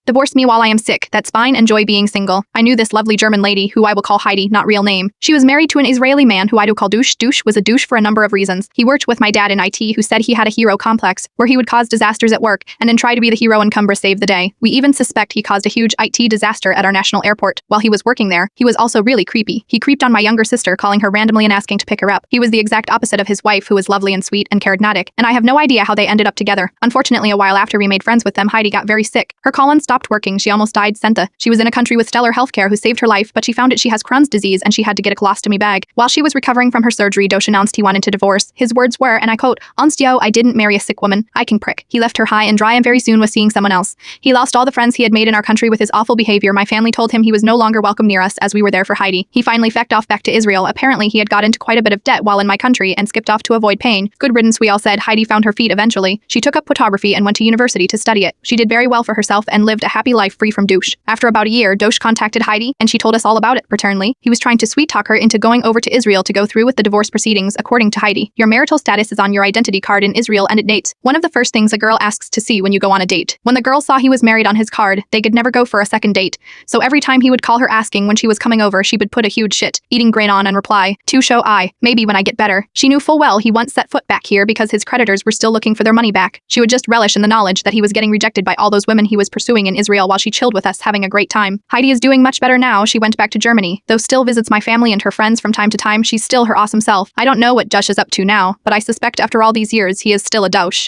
Divorce me while I am sick. That's fine. Enjoy being single. I knew this lovely German lady, who I will call Heidi, not real name. She was married to an Israeli man who I do call douche. Douche was a douche for a number of reasons. He worked with my dad in IT, who said he had a hero complex, where he would cause disasters at work, and then try to be the hero and Cumbra save the day. We even suspect he caused a huge IT disaster at our national airport. While he was working there, he was also really creepy. He creeped on my younger sister, calling her randomly and asking to pick her up. He was the exact opposite of his wife, who was lovely and sweet and charismatic, and I have no idea how they ended up together. Unfortunately, a while after we made friends with them, Heidi got very sick. Her colon stopped working. She almost died. Senta. She was in a country with stellar healthcare who saved her life, but she found she has Crohn's disease and she had to get a colostomy bag. While she was recovering from her surgery, Dosh announced he wanted to divorce. His words were, and I quote, "Onstio, I didn't marry a sick woman. I can prick." He left her high and dry and very soon was seeing someone else. He lost all the friends he had made in our country with his awful behavior. My family told him he was no longer welcome near us as we were there for Heidi. He finally fecked off back to Israel. Apparently, he had got into quite a bit of debt while in my country and skipped off to avoid pain. Good riddance, we all said. Heidi found her feet eventually. She took up photography and went to university to study it. She did very well for herself and lived a happy life free from douche. After about a year, Dosh contacted Heidi, and she told us all about it paternally. He was trying to sweet-talk her into going over to Israel to go through with the divorce proceedings. According to Heidi, your marital status is on your identity card in Israel and it dates. One of the first things a girl asks to see when you go on a date. When the girl saw he was married on his card, they could never go for a second date. So every time he would call her asking when she was coming over, she would put a huge shit, eating grin on and reply, "To show I, maybe when I get better." She knew full well he once set foot back here because his creditors were still looking for their money back. She would just relish in the knowledge that he was getting rejected by all those women he was pursuing in Israel while she chilled with us having a great time. Heidi is doing much better now. She went back to Germany, though still visits my family and her friends from time to time. She's still her awesome self. I don't know what Dosh is up to now, but I suspect after all these years he is still a douche.